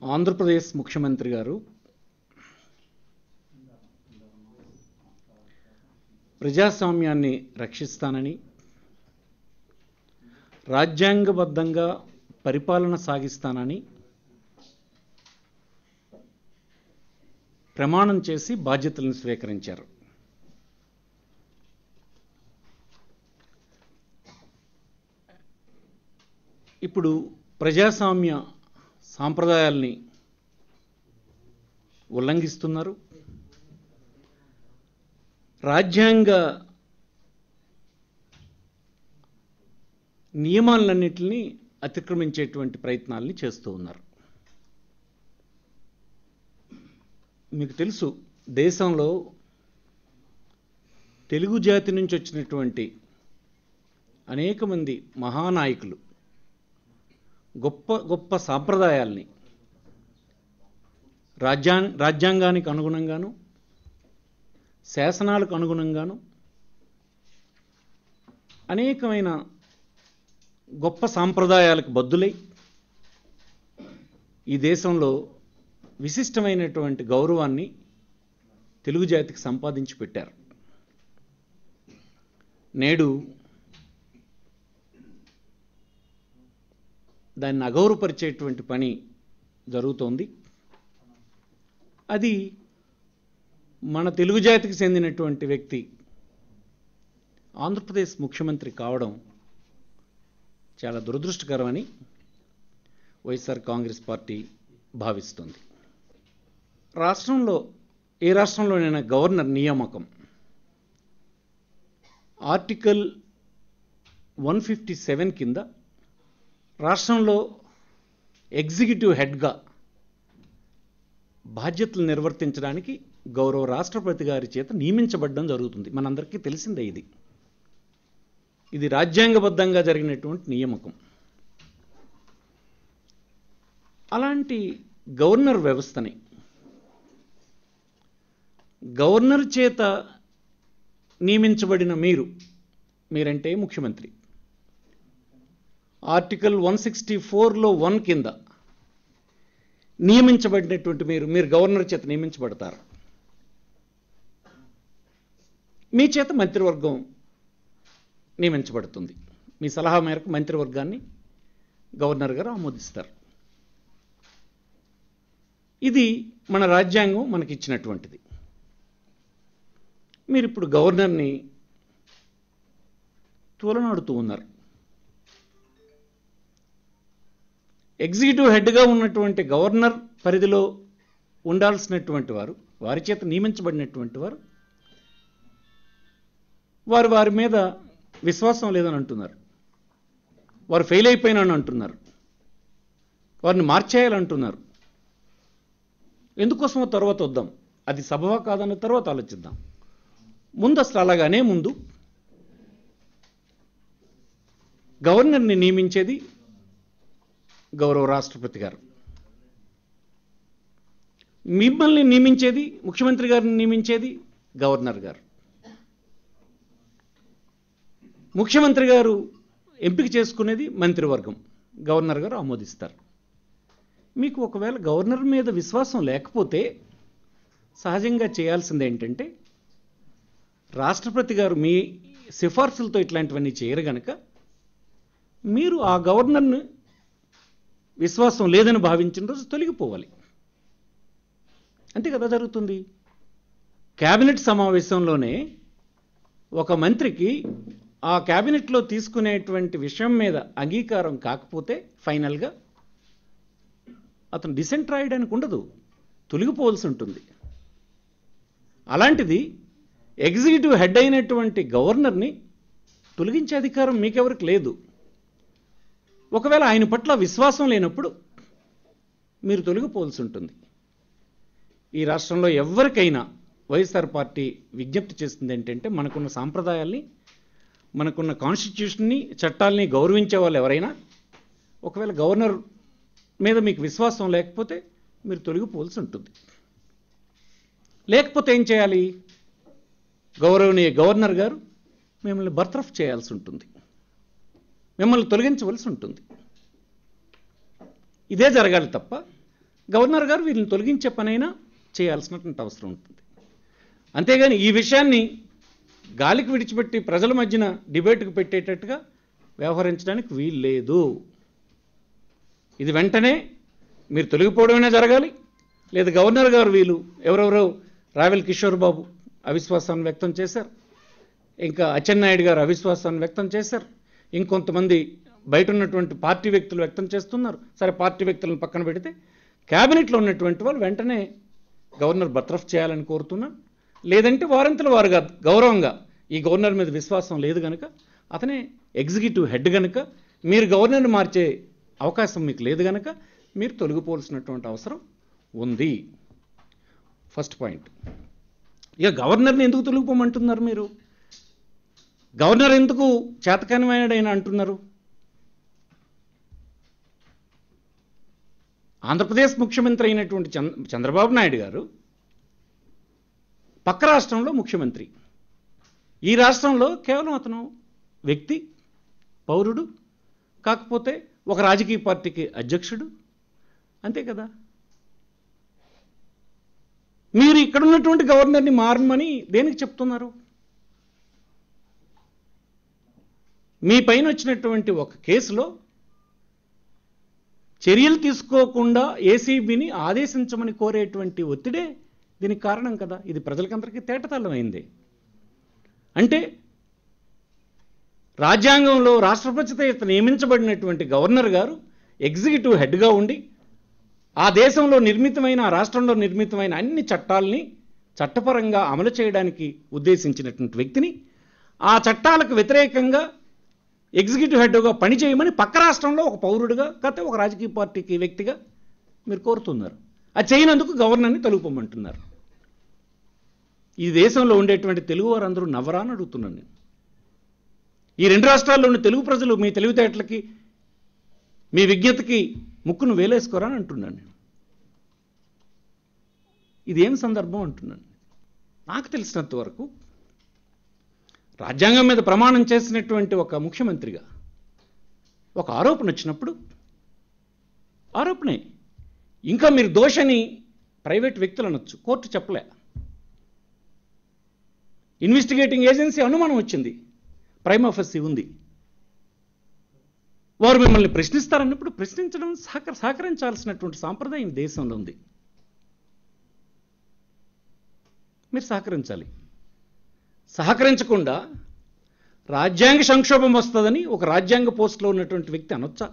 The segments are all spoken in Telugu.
ఆంధ్రప్రదేశ్ ముఖ్యమంత్రి గారు ప్రజాస్వామ్యాన్ని రక్షిస్తానని, రాజ్యాంగబద్ధంగా పరిపాలన సాగిస్తానని ప్రమాణం చేసి బాధ్యతలను స్వీకరించారు. ఇప్పుడు ప్రజాస్వామ్య సాంప్రదాయాల్ని ఉల్లంఘిస్తున్నారు. రాజ్యాంగ నియమాలన్నింటినీ అతిక్రమించేటువంటి ప్రయత్నాల్ని చేస్తూ ఉన్నారు. మీకు తెలుసు, దేశంలో తెలుగు జాతి నుంచి వచ్చినటువంటి అనేక మంది మహానాయకులు గొప్ప గొప్ప సాంప్రదాయాల్ని రాజ్యాంగానికి అనుగుణంగాను, శాసనాలకు అనుగుణంగాను అనేకమైన గొప్ప సాంప్రదాయాలకు బద్దులై ఈ దేశంలో విశిష్టమైనటువంటి గౌరవాన్ని తెలుగు జాతికి సంపాదించి పెట్టారు. నేడు దాన్ని అగౌరవపరిచేటువంటి పని జరుగుతోంది. అది మన తెలుగు జాతికి చెందినటువంటి వ్యక్తి ఆంధ్రప్రదేశ్ ముఖ్యమంత్రి కావడం చాలా దురదృష్టకరమని వైఎస్ఆర్ కాంగ్రెస్ పార్టీ భావిస్తుంది. ఏ రాష్ట్రంలోనైనా గవర్నర్ నియామకం ఆర్టికల్ 157 కింద రాష్ట్రంలో ఎగ్జిక్యూటివ్ హెడ్గా బాధ్యతలు నిర్వర్తించడానికి గౌరవ రాష్ట్రపతి గారి చేత నియమించబడడం జరుగుతుంది. మనందరికీ తెలిసిందే ఇది రాజ్యాంగబద్ధంగా జరిగినటువంటి నియామకం. అలాంటి గవర్నర్ వ్యవస్థని గవర్నర్ చేత నియమించబడిన మీరంటే ముఖ్యమంత్రి ఆర్టికల్ 164లో 1 కింద నియమించబడినటువంటి మీరు గవర్నర్ చేత నియమించబడతారు. మీ చేత మంత్రివర్గం నియమించబడుతుంది. మీ సలహా మేరకు మంత్రివర్గాన్ని గవర్నర్ గారు ఆమోదిస్తారు. ఇది మన రాజ్యాంగం మనకిచ్చినటువంటిది. మీరు ఇప్పుడు గవర్నర్ని తూలనాడుతూ ఉన్నారు. ఎగ్జిక్యూటివ్ హెడ్గా ఉన్నటువంటి గవర్నర్ పరిధిలో ఉండాల్సినటువంటి వారి చేత నియమించబడినటువంటి వారి మీద విశ్వాసం లేదని అంటున్నారు. వారు ఫెయిల్ అయిపోయినాని అంటున్నారు. వారిని మార్చేయాలంటున్నారు. ఎందుకోసమో తర్వాత వద్దాం, అది సబబా కాదన్న తర్వాత ఆలోచిద్దాం. ముందు అసలు అలాగానే గవర్నర్ని నియమించేది గౌరవ రాష్ట్రపతి గారు, మిమ్మల్ని నియమించేది ముఖ్యమంత్రి గారిని నియమించేది గవర్నర్ గారు. ముఖ్యమంత్రి గారు ఎంపిక చేసుకునేది మంత్రివర్గం, గవర్నర్ గారు ఆమోదిస్తారు. మీకు ఒకవేళ గవర్నర్ మీద విశ్వాసం లేకపోతే సహజంగా చేయాల్సింది ఏంటంటే, రాష్ట్రపతి గారు మీ సిఫార్సులతో ఇట్లాంటివన్నీ చేయరు గనక మీరు ఆ గవర్నర్ను విశ్వాసం లేదని భావించిన రోజు తొలగిపోవాలి. అంతే కదా జరుగుతుంది. కేబినెట్ సమావేశంలోనే ఒక మంత్రికి ఆ కేబినెట్లో తీసుకునేటువంటి విషయం మీద అంగీకారం కాకపోతే ఫైనల్గా అతను డిసెంట్ రాయడానికి ఉండదు, తొలగిపోవాల్సి ఉంటుంది. అలాంటిది ఎగ్జిక్యూటివ్ హెడ్ అయినటువంటి గవర్నర్ని తొలగించే అధికారం మీకెవరికి లేదు. ఒకవేళ ఆయన పట్ల విశ్వాసం లేనప్పుడు మీరు తొలగిపోవాల్సి ఉంటుంది. ఈ రాష్ట్రంలో ఎవరికైనా వైఎస్ఆర్ పార్టీ విజ్ఞప్తి చేస్తుంది ఏంటంటే, మనకున్న సాంప్రదాయాల్ని, మనకున్న కాన్స్టిట్యూషన్ని, చట్టాలని గౌరవించే వాళ్ళు ఎవరైనా ఒకవేళ గవర్నర్ మీద మీకు విశ్వాసం లేకపోతే మీరు తొలగిపోవాల్సి ఉంటుంది. లేకపోతే ఏం చేయాలి? గౌరవనీయ గవర్నర్ గారు మిమ్మల్ని బర్తరఫ్ చేయాల్సి ఉంటుంది, మిమ్మల్ని తొలగించవలసి ఉంటుంది. ఇదే జరగాలి తప్ప గవర్నర్ గారు వీళ్ళని తొలగించే పనైనా చేయాల్సినటువంటి అవసరం ఉంటుంది. అంతేగాని ఈ విషయాన్ని గాలికి విడిచిపెట్టి ప్రజల మధ్యన డిబేట్కు పెట్టేటట్టుగా వ్యవహరించడానికి వీలు లేదు. ఇది వెంటనే మీరు తొలగిపోవడమైనా జరగాలి, లేదా గవర్నర్ గారు వీళ్ళు ఎవరెవరో రావెల్ కిషోర్ బాబు అవిశ్వాసాన్ని వ్యక్తం చేశారు, ఇంకా అచ్చెన్నాయుడు గారు అవిశ్వాసాన్ని వ్యక్తం చేశారు, ఇంకొంతమంది బయట ఉన్నటువంటి పార్టీ వ్యక్తులు వ్యక్తం చేస్తున్నారు. సరే, పార్టీ వ్యక్తులను పక్కన పెడితే క్యాబినెట్లో ఉన్నటువంటి వాళ్ళు వెంటనే గవర్నర్ బర్తరఫ్ చేయాలని కోరుతున్నాను. లేదంటే వారంతలో వారుగా గౌరవంగా ఈ గవర్నర్ మీద విశ్వాసం లేదు కనుక, అతనే ఎగ్జిక్యూటివ్ హెడ్ కనుక, మీరు గవర్నర్ని మార్చే అవకాశం మీకు లేదు కనుక మీరు తొలగిపోవాల్సినటువంటి అవసరం ఉంది. First point. ఇక గవర్నర్ని ఎందుకు తొలగిపోమంటున్నారు మీరు? గవర్నర్ ఎందుకు చేతకానివాడైనా అంటున్నారు? ఆంధ్రప్రదేశ్ ముఖ్యమంత్రి అయినటువంటి చంద్రబాబు నాయుడు గారు పక్క రాష్ట్రంలో ముఖ్యమంత్రి. ఈ రాష్ట్రంలో కేవలం అతను వ్యక్తి, పౌరుడు, కాకపోతే ఒక రాజకీయ పార్టీకి అధ్యక్షుడు, అంతే కదా. మీరు ఇక్కడ ఉన్నటువంటి గవర్నర్ని మారమని దేనికి చెప్తున్నారు? మీ పైన వచ్చినటువంటి ఒక కేసులో చర్యలు తీసుకోకుండా ఏసీబీని ఆదేశించమని కోరేటువంటి ఒత్తిడే దీనికి కారణం కదా. ఇది ప్రజలకందరికీ తేటతెల్లమైంది. అంటే రాజ్యాంగంలో రాష్ట్రపతి చేత నియమించబడినటువంటి గవర్నర్ గారు ఎగ్జిక్యూటివ్ హెడ్గా ఉండి ఆ దేశంలో నిర్మితమైన, ఆ రాష్ట్రంలో నిర్మితమైన అన్ని చట్టాలని చట్టపరంగా అమలు చేయడానికి ఉద్దేశించినటువంటి వ్యక్తిని ఆ చట్టాలకు వ్యతిరేకంగా ఎగ్జిక్యూటివ్ హెడ్గా పనిచేయమని పక్క రాష్ట్రంలో ఒక పౌరుడిగా, కాకపోతే ఒక రాజకీయ పార్టీకి వ్యక్తిగా మీరు కోరుతున్నారు. అది చేయనందుకు గవర్నర్ని తొలగిపోమంటున్నారు. ఈ దేశంలో ఉండేటువంటి తెలుగు వారందరూ నవ్వరా అని అడుగుతున్నాను నేను. ఈ రెండు రాష్ట్రాల్లో ఉన్న తెలుగు ప్రజలు మీ తెలివితేటలకి, మీ విజ్ఞతకి ముక్కును వేలేసుకోరా అని అంటున్నాను నేను. ఇదేం సందర్భం అంటున్నాను. నాకు తెలిసినంత వరకు రాజ్యాంగం మీద ప్రమాణం చేసినటువంటి ఒక ముఖ్యమంత్రిగా ఒక ఆరోపణ వచ్చినప్పుడు ఆరోపణే, ఇంకా మీరు దోషని ప్రైవేట్ వ్యక్తులు అనొచ్చు, కోర్టు చెప్పలే. ఇన్వెస్టిగేటింగ్ ఏజెన్సీ అనుమానం వచ్చింది, ప్రైమా ఫెస్సీ ఉంది, వారు మిమ్మల్ని ప్రశ్నిస్తారన్నప్పుడు ప్రశ్నించడం సహకరించాల్సినటువంటి సాంప్రదాయం దేశంలో ఉంది. మీరు సహకరించాలి. సహకరించకుండా రాజ్యాంగ సంక్షోభం వస్తుందని ఒక రాజ్యాంగ పోస్టులో ఉన్నటువంటి వ్యక్తి అనొచ్చా?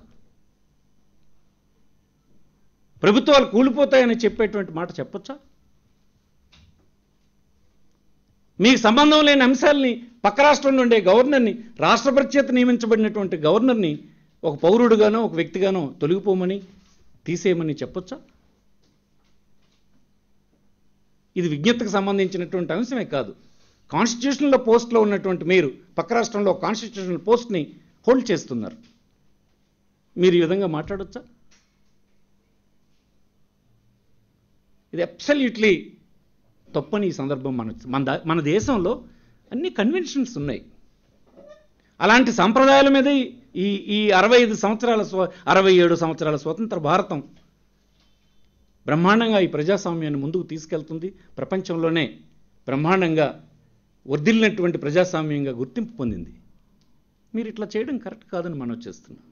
ప్రభుత్వాలు కూలిపోతాయని చెప్పేటువంటి మాట చెప్పొచ్చా? మీకు సంబంధం లేని అంశాలని పక్క రాష్ట్రంలో ఉండే గవర్నర్ని, రాష్ట్రపతి చేత నియమించబడినటువంటి గవర్నర్ని ఒక పౌరుడుగానో ఒక వ్యక్తిగానో తొలగిపోమని, తీసేయమని చెప్పొచ్చా? ఇది విజ్ఞతకు సంబంధించినటువంటి అంశమే కాదు. కాన్స్టిట్యూషనల్ పోస్ట్లో ఉన్నటువంటి మీరు పక్క రాష్ట్రంలో కాన్స్టిట్యూషనల్ పోస్ట్ని హోల్డ్ చేస్తున్నారు. మీరు ఈ విధంగా మాట్లాడొచ్చా? ఇది అబ్సల్యూట్లీ తప్పని ఈ సందర్భం మన దేశంలో అన్ని కన్వెన్షన్స్ ఉన్నాయి. అలాంటి సంప్రదాయాల మీద ఈ 67 సంవత్సరాల స్వతంత్ర భారతం బ్రహ్మాండంగా ఈ ప్రజాస్వామ్యాన్ని ముందుకు తీసుకెళ్తుంది. ప్రపంచంలోనే బ్రహ్మాండంగా వర్ధిల్లినటువంటి ప్రజాస్వామ్యంగా గుర్తింపు పొందింది. మీరు ఇట్లా చేయడం కరెక్ట్ కాదని మనం చేస్తున్నాం.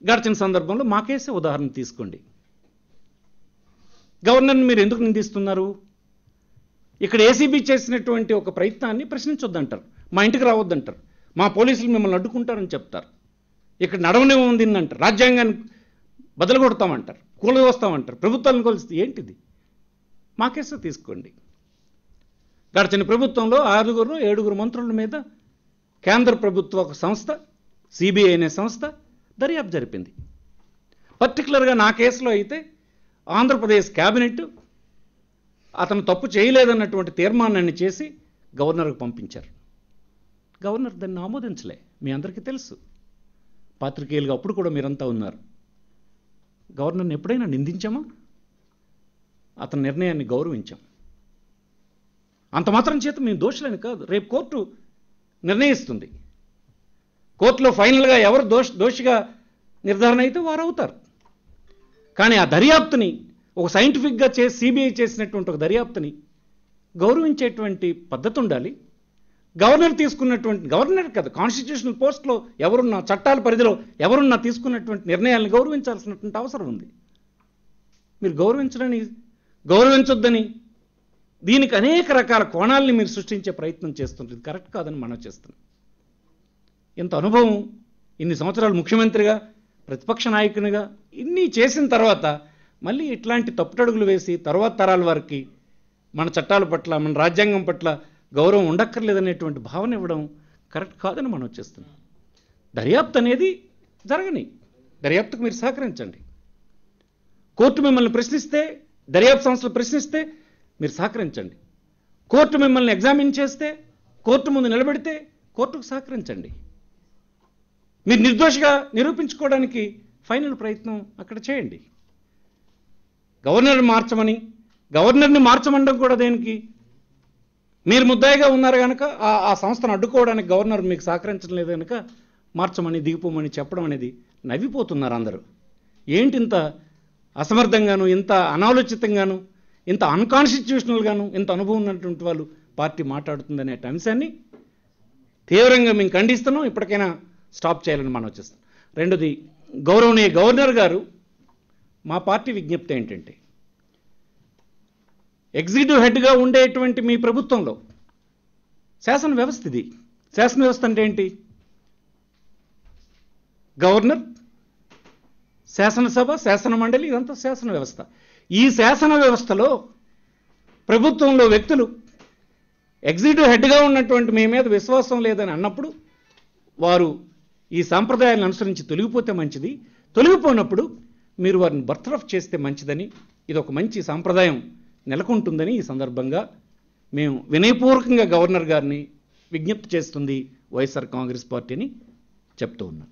గడిచిన సందర్భంలో మా కేసే ఉదాహరణ తీసుకోండి. గవర్నర్ని మీరు ఎందుకు నిందిస్తున్నారు? ఇక్కడ ఏసీబీ చేసినటువంటి ఒక ప్రయత్నాన్ని ప్రశ్నించొద్దంటారు, మా ఇంటికి రావద్దంటారు, మా పోలీసులు మిమ్మల్ని అడ్డుకుంటారని చెప్తారు, ఇక్కడ నడవనివ్వంది అంటారు, రాజ్యాంగాన్ని బదులు కొడతామంటారు, కూలదోస్తామంటారు, ప్రభుత్వాలను కొలిస్తే ఏంటిది? మా కేసు తీసుకోండి. గడిచిన ప్రభుత్వంలో 6-7 మంత్రుల మీద కేంద్ర ప్రభుత్వ ఒక సంస్థ, సిబిఐ అనే సంస్థ దర్యాప్తు జరిపింది. పర్టికులర్గా నా కేసులో అయితే ఆంధ్రప్రదేశ్ క్యాబినెట్ అతను తప్పు చేయలేదన్నటువంటి తీర్మానాన్ని చేసి గవర్నర్కు పంపించారు. గవర్నర్ దాన్ని ఆమోదించలే. మీ అందరికీ తెలుసు, పాత్రికేయులుగా అప్పుడు కూడా మీరంతా ఉన్నారు. గవర్నర్ని ఎప్పుడైనా నిందించామా? అతని నిర్ణయాన్ని గౌరవించాం. అంత మాత్రం చేత మేము దోషులని కాదు. రేపు కోర్టు నిర్ణయిస్తుంది. కోర్టులో ఫైనల్గా ఎవరు దోషిగా నిర్ధారణ అయితే వారు అవుతారు. కానీ ఆ దర్యాప్తుని ఒక సైంటిఫిక్గా చేసి సిబిఐ చేసినటువంటి ఒక దర్యాప్తుని గౌరవించేటువంటి పద్ధతి ఉండాలి. గవర్నర్ తీసుకున్నటువంటి, గవర్నర్ కదా కాన్స్టిట్యూషనల్ పోస్ట్లో ఎవరున్నా, చట్టాల పరిధిలో ఎవరున్నా తీసుకున్నటువంటి నిర్ణయాలను గౌరవించాల్సినటువంటి అవసరం ఉంది. మీరు గౌరవించొద్దని దీనికి అనేక రకాల కోణాలని మీరు సృష్టించే ప్రయత్నం చేస్తుంటుంది. కరెక్ట్ కాదని మనం చేస్తున్నాం. ఇంత అనుభవం, ఇన్ని సంవత్సరాలు ముఖ్యమంత్రిగా, ప్రతిపక్ష నాయకునిగా ఇన్ని చేసిన తర్వాత మళ్ళీ ఇట్లాంటి తప్పుటడుగులు వేసి తర్వాత తరాల వారికి మన చట్టాల పట్ల, మన రాజ్యాంగం పట్ల గౌరవం ఉండక్కర్లేదనేటువంటి భావన ఇవ్వడం కరెక్ట్ కాదని మనం చేస్తున్నాం. దర్యాప్తు అనేది జరగని, దర్యాప్తుకు మీరు సహకరించండి. కోర్టు మిమ్మల్ని ప్రశ్నిస్తే, దర్యాప్తు సంస్థలు ప్రశ్నిస్తే మీరు సహకరించండి. కోర్టు మిమ్మల్ని ఎగ్జామిన్ చేస్తే, కోర్టు ముందు నిలబెడితే కోర్టుకు సహకరించండి. మీరు నిర్దోషిగా నిరూపించుకోవడానికి ఫైనల్ ప్రయత్నం అక్కడ చేయండి. గవర్నర్ని మార్చమండం కూడా దేనికి? మీరు ముద్దాయిగా ఉన్నారు కనుక ఆ సంస్థను అడ్డుకోవడానికి గవర్నర్ మీకు సహకరించడం లేదు కనుక మార్చమని, దిగిపోమని చెప్పడం అనేది నవ్విపోతున్నారు అందరూ. ఏంటి ఇంత అసమర్థంగాను, ఇంత అనాలోచితంగాను, ఇంత అన్కాన్స్టిట్యూషనల్గాను, ఇంత అనుభవం ఉన్నటువంటి వాళ్ళు పార్టీ మాట్లాడుతుందనే అంశాన్ని తీవ్రంగా మేము ఖండిస్తున్నాం. ఇప్పటికైనా స్టాప్ చేయాలని మనం వచ్చేస్తాం. రెండోది, గౌరవనీయ గవర్నర్ గారు, మా పార్టీ విజ్ఞప్తి ఏంటంటే, ఎగ్జిక్యూటివ్ హెడ్గా ఉండేటువంటి మీ ప్రభుత్వంలో శాసన వ్యవస్థ ఇది. శాసన వ్యవస్థ అంటే ఏంటి? గవర్నర్, శాసనసభ, శాసన మండలి, ఇదంతా శాసన వ్యవస్థ. ఈ శాసన వ్యవస్థలో ప్రభుత్వంలో వ్యక్తులు ఎగ్జిక్యూటివ్ హెడ్గా ఉన్నటువంటి మీ మీద విశ్వాసం లేదని అన్నప్పుడు వారు ఈ సాంప్రదాయాలను అనుసరించి తొలగిపోతే మంచిది, తొలగిపోయినప్పుడు మీరు వారిని బర్తరఫ్ చేస్తే మంచిదని, ఇది ఒక మంచి సాంప్రదాయం నెలకొంటుందని ఈ సందర్భంగా మేము వినయపూర్వకంగా గవర్నర్ గారిని విజ్ఞప్తి చేస్తుంది వైఎస్ఆర్ కాంగ్రెస్ పార్టీని చెప్తూ ఉన్నాం.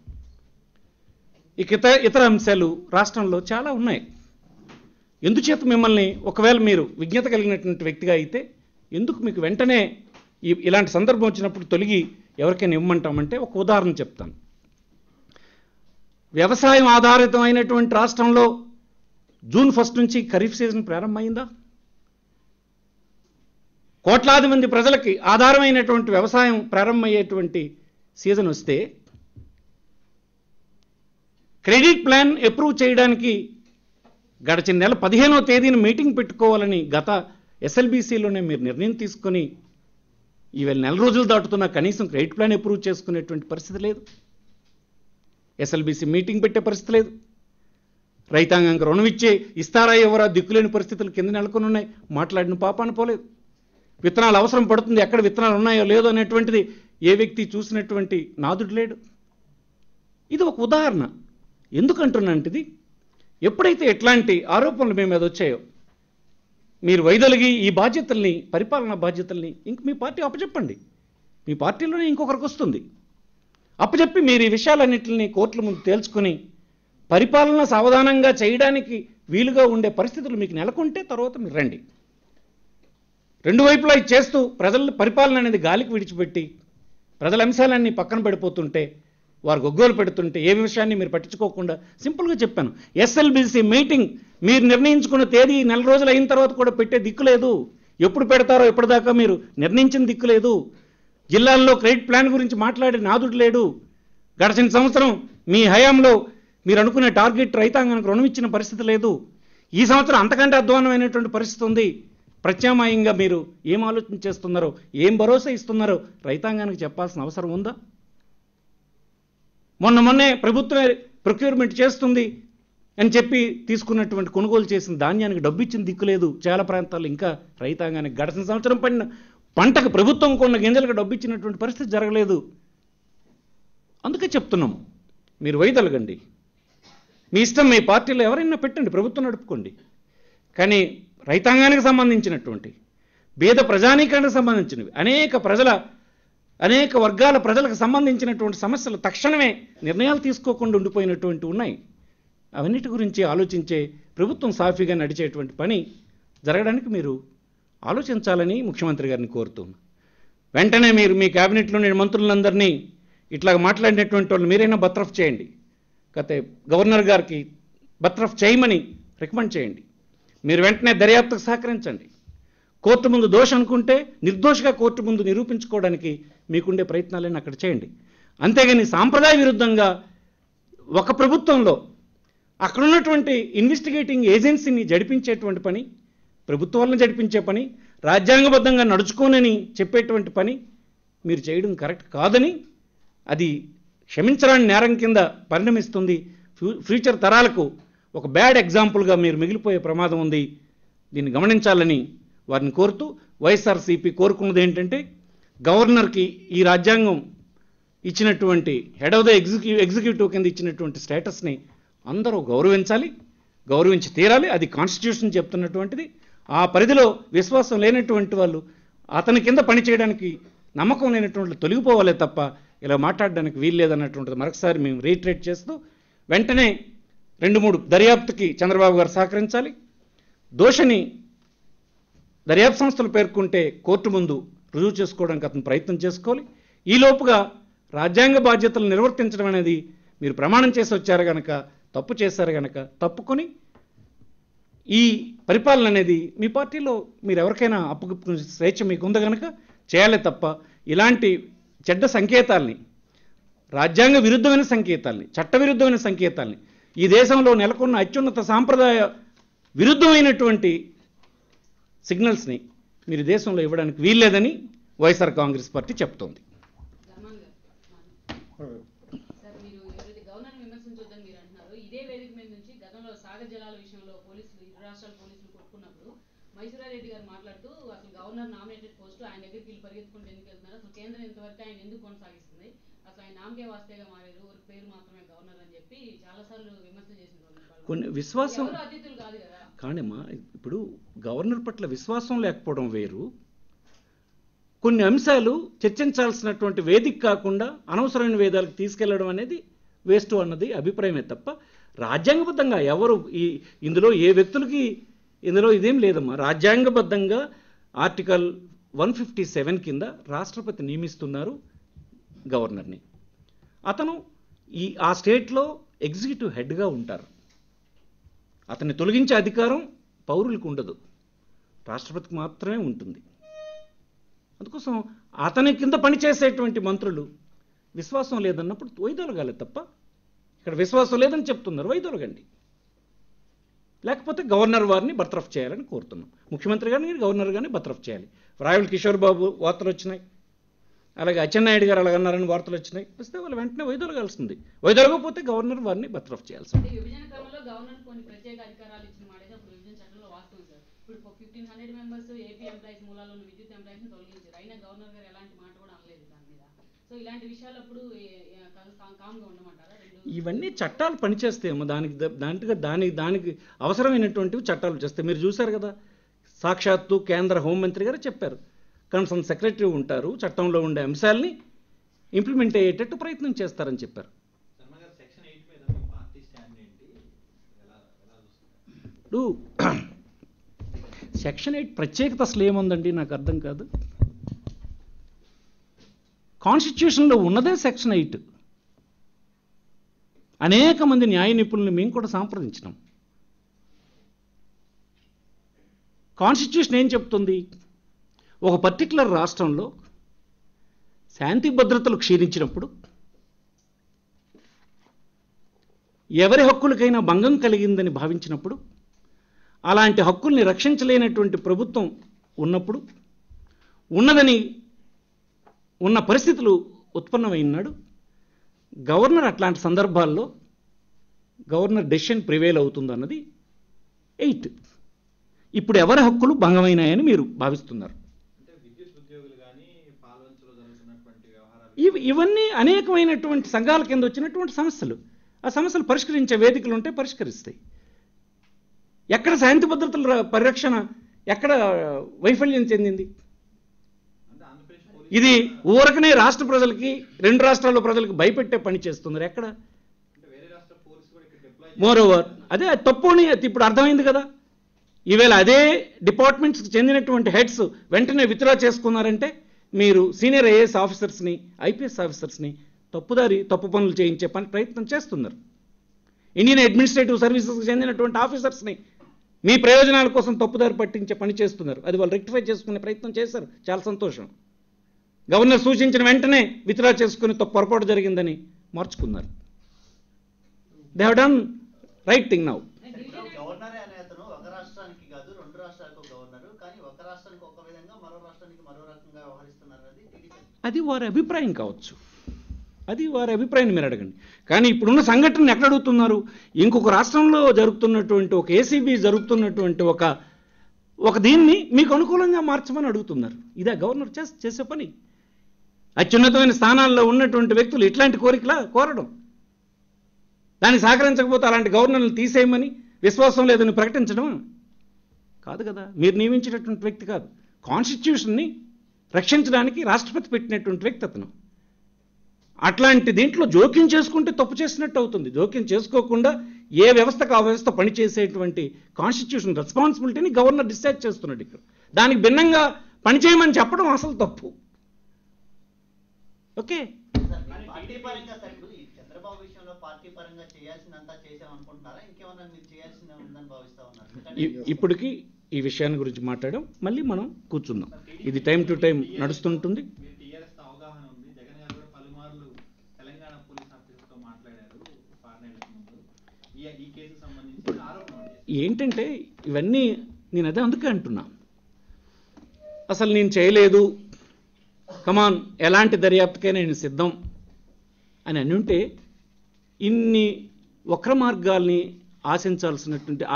ఇతర అంశాలు రాష్ట్రంలో చాలా ఉన్నాయి. ఎందుచేత మిమ్మల్ని, ఒకవేళ మీరు విజ్ఞత కలిగినటువంటి వ్యక్తిగా అయితే ఎందుకు మీకు వెంటనే ఇలాంటి సందర్భం వచ్చినప్పుడు తొలగి ఎవరికైనా ఇవ్వమంటామంటే ఒక ఉదాహరణ చెప్తాను. వ్యవసాయం ఆధారితమైనటువంటి రాష్ట్రంలో జూన్ 1 నుంచి ఖరీఫ్ సీజన్ ప్రారంభమైందా? కోట్లాది మంది ప్రజలకి ఆధారమైనటువంటి వ్యవసాయం ప్రారంభమయ్యేటువంటి సీజన్ వస్తే క్రెడిట్ ప్లాన్ అప్రూవ్ చేయడానికి గడిచిన నెల 15వ తేదీన మీటింగ్ పెట్టుకోవాలని గత ఎస్ఎల్బీసీలోనే మీరు నిర్ణయం తీసుకొని ఈవేళ నెల రోజులు దాటుతున్నా కనీసం క్రెడిట్ ప్లాన్ అప్రూవ్ చేసుకునేటువంటి పరిస్థితి లేదు. ఎస్ఎల్బీసీ మీటింగ్ పెట్టే పరిస్థితి లేదు. రైతాంగానికి రుణం ఇస్తారా ఎవరా దిక్కులేని పరిస్థితులు కింద నెలకొని ఉన్నాయి. మాట్లాడిన పాపాన పోలేదు. విత్తనాలు అవసరం పడుతుంది, ఎక్కడ విత్తనాలు ఉన్నాయో లేదో అనేటువంటిది ఏ వ్యక్తి చూసినటువంటి నాదుడు లేడు. ఇది ఒక ఉదాహరణ. ఎందుకంటున్నాంటిది, ఎప్పుడైతే ఎట్లాంటి ఆరోపణలు మీ మీద వచ్చాయో మీరు వైదొలిగి ఈ బాధ్యతల్ని, పరిపాలనా బాధ్యతల్ని ఇంక మీ పార్టీ అప్పచెప్పండి. మీ పార్టీలోనే ఇంకొకరికి వస్తుంది. అప్పచెప్పి మీరు ఈ విషయాలన్నింటినీ కోర్టుల ముందు తేల్చుకొని పరిపాలన సావధానంగా చేయడానికి వీలుగా ఉండే పరిస్థితులు మీకు నెలకొంటే తర్వాత మీరు రండి. రెండు వైపులా ఇది చేస్తూ ప్రజల పరిపాలన అనేది గాలికి విడిచిపెట్టి ప్రజల అంశాలన్నీ పక్కన పడిపోతుంటే, వారు గొగ్గోలు పెడుతుంటే ఏ విషయాన్ని మీరు పట్టించుకోకుండా సింపుల్గా చెప్పాను. ఎస్ఎల్బీసీ మీటింగ్ మీరు నిర్ణయించుకున్న తేదీ నెల రోజులు అయిన తర్వాత కూడా పెట్టే దిక్కు లేదు. ఎప్పుడు పెడతారో ఎప్పటిదాకా మీరు నిర్ణయించిన దిక్కు లేదు. జిల్లాల్లో క్రెడిట్ ప్లాన్ గురించి మాట్లాడే నాదుడు లేడు. గడిచిన సంవత్సరం మీ హయాంలో మీరు అనుకునే టార్గెట్ రైతాంగానికి రుణం ఇచ్చిన పరిస్థితి లేదు. ఈ సంవత్సరం అంతకంటే అధ్వానమైనటువంటి పరిస్థితి ఉంది. ప్రత్యామ్నాయంగా మీరు ఏం ఆలోచన చేస్తున్నారో, ఏం భరోసా ఇస్తున్నారో రైతాంగానికి చెప్పాల్సిన అవసరం ఉందా? మొన్నే ప్రభుత్వమే ప్రొక్యూర్మెంట్ చేస్తుంది అని చెప్పి తీసుకున్నటువంటి కొనుగోలు చేసిన ధాన్యానికి డబ్బు ఇచ్చిన దిక్కు లేదు. చాలా ప్రాంతాల్లో ఇంకా రైతాంగానికి గడిచిన సంవత్సరం పడిన పంటకు ప్రభుత్వం కొన్న గింజలకు డబ్బు ఇచ్చినటువంటి పరిస్థితి జరగలేదు. అందుకే చెప్తున్నాం, మీరు వైదొలగండి. మీ ఇష్టం, మీ పార్టీలో ఎవరైనా పెట్టండి, ప్రభుత్వం నడుపుకోండి. కానీ రైతాంగానికి సంబంధించినటువంటి, పేద ప్రజానీకానికి సంబంధించినవి, అనేక వర్గాల ప్రజలకు సంబంధించినటువంటి సమస్యలు తక్షణమే నిర్ణయాలు తీసుకోకుండా ఉండిపోయినటువంటి ఉన్నాయి. అవన్నిటి గురించి ఆలోచించే ప్రభుత్వం సాఫీగా నడిచేటువంటి పని జరగడానికి మీరు ఆలోచించాలని ముఖ్యమంత్రి గారిని కోరుతున్నాను. వెంటనే మీరు మీ క్యాబినెట్లోని మంత్రులందరినీ ఇట్లా మాట్లాడినటువంటి వాళ్ళు మీరైనా బర్తరఫ్ చేయండి. గవర్నర్ గారికి బర్తరఫ్ చేయమని రికమెండ్ చేయండి. మీరు వెంటనే దర్యాప్తుకు సహకరించండి. కోర్టు ముందు దోషం అనుకుంటే నిర్దోషిగా కోర్టు ముందు నిరూపించుకోవడానికి మీకుండే ప్రయత్నాలను అక్కడ చేయండి. అంతేగాని సాంప్రదాయ విరుద్ధంగా ఒక ప్రభుత్వంలో అక్కడ ఉన్నటువంటి ఇన్వెస్టిగేటింగ్ ఏజెన్సీని జడిపించేటువంటి పని, ప్రభుత్వాలను జడిపించే పని, రాజ్యాంగబద్ధంగా నడుచుకోనని చెప్పేటువంటి పని మీరు చేయడం కరెక్ట్ కాదని, అది క్షమించరాని నేరం కింద పరిణమిస్తుంది. ఫ్యూచర్ తరాలకు ఒక బ్యాడ్ ఎగ్జాంపుల్గా మీరు మిగిలిపోయే ప్రమాదం ఉంది. దీన్ని గమనించాలని వారిని కోరుతూ, వైఎస్ఆర్సీపీ కోరుకున్నది ఏంటంటే గవర్నర్కి ఈ రాజ్యాంగం ఇచ్చినటువంటి హెడ్ ఆఫ్ ద ఎగ్జిక్యూటివ్ కింద ఇచ్చినటువంటి స్టేటస్ని అందరూ గౌరవించాలి, గౌరవించి తీరాలి. అది కాన్స్టిట్యూషన్ చెప్తున్నటువంటిది. ఆ పరిధిలో విశ్వాసం లేనటువంటి వాళ్ళు అతని కింద పనిచేయడానికి నమ్మకం లేనటువంటి తొలగిపోవాలే తప్ప ఇలా మాట్లాడడానికి వీలు లేదన్నటువంటిది మరొకసారి మేము రీట్రేట్ చేస్తూ, వెంటనే 2-3 దర్యాప్తుకి చంద్రబాబు గారు సహకరించాలి. దోషిని దర్యాప్తు సంస్థలు పేర్కొంటే కోర్టు ముందు రుజువు చేసుకోవడానికి అతను ప్రయత్నం చేసుకోవాలి. ఈలోపుగా రాజ్యాంగ బాధ్యతలు నిర్వర్తించడం అనేది మీరు ప్రమాణం చేసి వచ్చారు కనుక, తప్పు చేశారు కనుక తప్పుకొని ఈ పరిపాలన అనేది మీ పార్టీలో మీరు ఎవరికైనా అప్పుకునే స్వేచ్ఛ మీకు ఉంది కనుక చేయాలి తప్ప ఇలాంటి చెడ్డ సంకేతాల్ని, రాజ్యాంగ విరుద్ధమైన సంకేతాల్ని, చట్టవిరుద్ధమైన సంకేతాల్ని, ఈ దేశంలో నెలకొన్న అత్యున్నత సాంప్రదాయ విరుద్ధమైనటువంటి సిగ్నల్స్ని మీరు దేశంలో ఇవ్వడానికి వీల్లేదని వైఎస్ఆర్ కాంగ్రెస్ పార్టీ చెప్తోంది. మైసూరారెడ్డి గారు మాట్లాడుతూ అసలు గవర్నర్ నామినేటెడ్ పోస్టు ఆయన దగ్గరికి వీళ్ళు పరిగెత్తుకుంటూ ఎందుకు వెళ్తున్నారు, అసలు కేంద్రం ఇంతవరకు ఆయన ఎందుకు కొనసాగిస్తుంది, అసలు ఆయన నామకే వాస్తేగా మారారు, ఒక పేరు మాత్రమే గవర్నర్ అని చెప్పి చాలాసార్లు విమర్శ చేసిన కొన్ని విశ్వాసం అతిథులు కాదు కదా. కానీమా ఇప్పుడు గవర్నర్ పట్ల విశ్వాసం లేకపోవడం వేరు, కొన్ని అంశాలు చర్చించాల్సినటువంటి వేదిక కాకుండా అనవసరమైన వేదాలకు తీసుకెళ్లడం అనేది వేస్ట్ అన్నది అభిప్రాయమే తప్ప రాజ్యాంగబద్ధంగా ఎవరు ఇందులో ఏ వ్యక్తులకి ఇందులో ఇదేం లేదమ్మా. రాజ్యాంగబద్ధంగా ఆర్టికల్ 157 కింద రాష్ట్రపతి నియమిస్తున్నారు గవర్నర్ని. అతను ఆ స్టేట్లో ఎగ్జిక్యూటివ్ హెడ్గా ఉంటారు. అతన్ని తొలగించే అధికారం పౌరులకు ఉండదు, రాష్ట్రపతికి మాత్రమే ఉంటుంది. అందుకోసం అతని కింద పనిచేసేటువంటి మంత్రులు విశ్వాసం లేదన్నప్పుడు వైదొలగాలి తప్ప, ఇక్కడ విశ్వాసం లేదని చెప్తున్నారు, వైదొలగండి. లేకపోతే గవర్నర్ వారిని బర్తరఫ్ చేయాలని కోరుతున్నాం. ముఖ్యమంత్రి గారిని గవర్నర్ గారిని బర్తరఫ్ చేయాలి. రాయల్ కిషోర్ బాబు వార్తలు వచ్చినాయి, అలాగే అచ్చెన్నాయుడు గారు అలాగన్నారని వార్తలు వచ్చినాయి. వస్తే వాళ్ళు వెంటనే వైదొలగాల్సింది. వైదొలగకపోతే గవర్నర్ వారిని బర్తరఫ్ చేయాల్సింది. విభజన క్రమంలో గవర్నర్ కొన్ని ప్రత్యేక అధికారాలు ఇచ్చిన మాట విభజన చట్టంలో వాస్తవం సార్. ఇప్పుడు 1500 మెంబర్స్ ఏపీ ఎంప్లాయీస్ మూలాల్లో విద్యుత్ ఎంప్లాయీస్ని తొలగించారు, అయినా గవర్నర్ గారు ఎలాంటి మాట కూడా అనలేదు దాని మీద. సో ఇలాంటి విషయాలప్పుడు కామ్గా ఉండమంటారా? ఇవన్నీ చట్టాలు పనిచేస్తాయేమో, దానికి అవసరమైనటువంటివి చట్టాలు చేస్తాయి. మీరు చూశారు కదా, సాక్షాత్తు కేంద్ర హోంమంత్రి గారు చెప్పారు, కన్సర్న్ సెక్రటరీ ఉంటారు, చట్టంలో ఉండే అంశాలని ఇంప్లిమెంట్ అయ్యేటట్టు ప్రయత్నం చేస్తారని చెప్పారు. ఇప్పుడు సెక్షన్ 8 ప్రత్యేకత అసలు ఏముందండి నాకు అర్థం కాదు. కాన్స్టిట్యూషన్లో ఉన్నదే సెక్షన్ 8. అనేక మంది న్యాయ నిపుణులను మేము కూడా సంప్రదించినాం. కాన్స్టిట్యూషన్ ఏం చెప్తుంది? ఒక పర్టికులర్ రాష్ట్రంలో శాంతి భద్రతలు క్షీణించినప్పుడు, ఎవరి హక్కులకైనా భంగం కలిగిందని భావించినప్పుడు, అలాంటి హక్కుల్ని రక్షించలేనటువంటి ప్రభుత్వం ఉన్నప్పుడు, ఉన్న పరిస్థితులు ఉత్పన్నమైనాడు గవర్నర్ అట్లాంటి సందర్భాల్లో గవర్నర్ డెసిషన్ ప్రివేల్ అవుతుందన్నది 8. ఇప్పుడు ఎవరి హక్కులు భంగమైనాయని మీరు భావిస్తున్నారు? ఇవన్నీ అనేకమైనటువంటి సంఘాల కింద వచ్చినటువంటి సమస్యలు. ఆ సమస్యలు పరిష్కరించే వేదికలు ఉంటే పరిష్కరిస్తాయి. ఎక్కడ శాంతి భద్రతల పరిరక్షణ ఎక్కడ వైఫల్యం చెందింది? ఇది ఊరకనే రాష్ట్ర ప్రజలకి, 2 రాష్ట్రాల ప్రజలకు భయపెట్టే పని చేస్తున్నారు. ఎక్కడ మోరోవర్ అదే తప్పు అని ఇప్పుడు అర్థమైంది కదా. ఈవేళ అదే డిపార్ట్మెంట్స్కి చెందినటువంటి హెడ్స్ వెంటనే విత్డ్రా చేసుకున్నారంటే మీరు సీనియర్ ఐఏఎస్ ఆఫీసర్స్ని, ఐపీఎస్ ఆఫీసర్స్ని తప్పు పనులు చేయించే ప్రయత్నం చేస్తున్నారు. ఇండియన్ అడ్మినిస్ట్రేటివ్ సర్వీసెస్కి చెందినటువంటి ఆఫీసర్స్ని మీ ప్రయోజనాల కోసం తప్పుదారి పట్టించే పని చేస్తున్నారు. అది వాళ్ళు రెక్టిఫై చేసుకునే ప్రయత్నం చేశారు, చాలా సంతోషం. గవర్నర్ సూచించిన వెంటనే విత్డ్రా చేసుకుని పొరపాటు జరిగిందని మార్చుకున్నారు. They have done right thing now. గవర్నరే అనే అతను ఒక రాష్ట్రానికి కాదు 2 రాష్ట్రాలకు గవర్నరు, కానీ ఒక రాష్ట్రానికి ఒక విధంగా మరో రాష్ట్రానికి మరో రకంగా వ్యవహరిస్తున్నారు. అది వారి అభిప్రాయం కావచ్చు, అది వారి అభిప్రాయం మీరు అడగండి. కానీ ఇప్పుడున్న సంఘటనను ఎక్కడ అడుగుతున్నారు? ఇంకొక రాష్ట్రంలో జరుగుతున్నటువంటి ఒక ఏసీబీ జరుగుతున్నటువంటి ఒక దీన్ని మీకు అనుకూలంగా మార్చమని అడుగుతున్నారు. ఇదే గవర్నర్ చేసే పని. అత్యున్నతమైన స్థానాల్లో ఉన్నటువంటి వ్యక్తులు ఇట్లాంటి కోరడం, దాన్ని సహకరించకపోతే అలాంటి గవర్నర్ని తీసేయమని, విశ్వాసం లేదని ప్రకటించడం కాదు కదా. మీరు నియమించినటువంటి వ్యక్తి కాదు. కాన్స్టిట్యూషన్ని రక్షించడానికి రాష్ట్రపతి పెట్టినటువంటి వ్యక్తి అతను. అట్లాంటి దీంట్లో జోక్యం చేసుకుంటే తప్పు చేసినట్టు అవుతుంది. జోక్యం చేసుకోకుండా ఏ వ్యవస్థకు ఆ వ్యవస్థ పనిచేసేటువంటి కాన్స్టిట్యూషన్ రెస్పాన్సిబిలిటీని గవర్నర్ డిశ్చార్జ్ చేస్తున్నాడు. ఇక్కడ దానికి భిన్నంగా పనిచేయమని చెప్పడం అసలు తప్పు. ఓకే, పార్టీ పరంగా సార్ ఇప్పుడు ఈ చంద్రబాబు విషయంలో పార్టీ పరంగా చేయాల్సినంత చేసామనుకుంటున్నారా? ఇంకేమన్నా మీరు చేయాల్సిందే ఉందని భావిస్తా ఉన్నారు? ఇప్పటికీ ఈ విషయాన్ని గురించి మాట్లాడడం మళ్ళీ మనం కూర్చుందాం. ఇది టైం టు టైం నడుస్తుంటుంది. ఏంటంటే ఇవన్నీ నేను అదే అందుకే అంటున్నా, అసలు నేను చేయలేదు, కమాన్ ఎలాంటి దర్యాప్తుకే నేను సిద్ధం అని అనుంటే ఇన్ని వక్ర మార్గాల్ని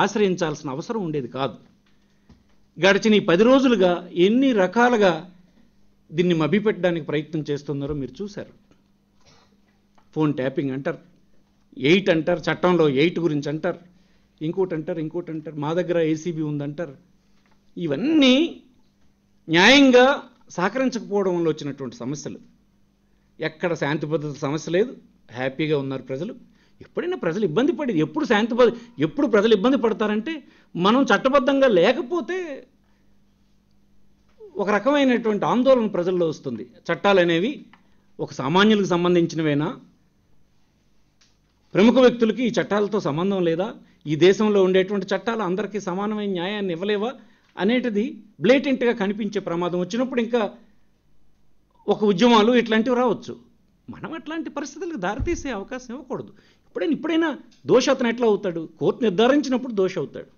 ఆశ్రయించాల్సిన అవసరం ఉండేది కాదు. గడిచిన ఈ 10 రోజులుగా ఎన్ని రకాలుగా దీన్ని మభ్యపెట్టడానికి ప్రయత్నం చేస్తున్నారో మీరు చూశారు. ఫోన్ ట్యాపింగ్ అంటారు, 8 అంటారు, చట్టంలో 8 గురించి అంటారు, ఇంకోటి అంటారు, మా దగ్గర ఏసీబీ ఉందంటారు. ఇవన్నీ న్యాయంగా సహకరించకపోవడంలో వచ్చినటువంటి సమస్యలు. ఎక్కడ శాంతి భద్రత సమస్య లేదు, హ్యాపీగా ఉన్నారు ప్రజలు. ఎప్పుడైనా ప్రజలు ఇబ్బంది పడేది, ఎప్పుడు ప్రజలు ఇబ్బంది పడతారంటే మనం చట్టబద్ధంగా లేకపోతే ఒక రకమైనటువంటి ఆందోళన ప్రజల్లో వస్తుంది. చట్టాలు అనేవి ఒక సామాన్యులకు సంబంధించినవేనా, ప్రముఖ వ్యక్తులకి ఈ చట్టాలతో సంబంధం లేదా, ఈ దేశంలో ఉండేటువంటి చట్టాలు అందరికీ సమానమైన న్యాయాన్ని ఇవ్వలేవా అనేటిది బ్లేటెంట్గా కనిపించే ప్రమాదం వచ్చినప్పుడు ఇంకా ఒక ఉద్యమాలు ఇట్లాంటివి రావచ్చు. మనం అట్లాంటి పరిస్థితులకు దారితీసే అవకాశం ఇవ్వకూడదు. ఇప్పుడైనా దోషి అతను ఎట్లా అవుతాడు? కోర్టు నిర్ధారించినప్పుడు దోషి అవుతాడు.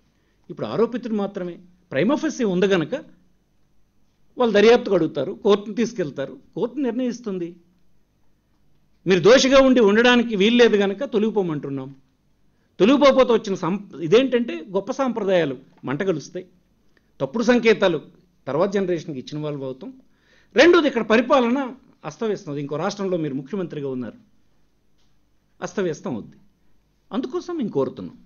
ఇప్పుడు ఆరోపితుడు మాత్రమే. ప్రైమా ఫేసి ఉంది కనుక వాళ్ళు దర్యాప్తుకు అడుగుతారు, కోర్టును తీసుకెళ్తారు, కోర్టు నిర్ణయిస్తుంది. మీరు దోషిగా ఉండడానికి వీల్లేదు కనుక తొలగిపోమంటున్నాం. తొలగిపోతే వచ్చిన ఇదేంటంటే గొప్ప సాంప్రదాయాలు మంటగలుస్తాయి, తప్పుడు సంకేతాలు తర్వాత జనరేషన్కి ఇచ్చిన వాళ్ళు అవుతాం. రెండోది, ఇక్కడ పరిపాలన అస్తవ్యస్తం. ఇంకో రాష్ట్రంలో మీరు ముఖ్యమంత్రిగా ఉన్నారు, అస్తవ్యస్తం అవుద్ది. అందుకోసం మేము కోరుతున్నాం.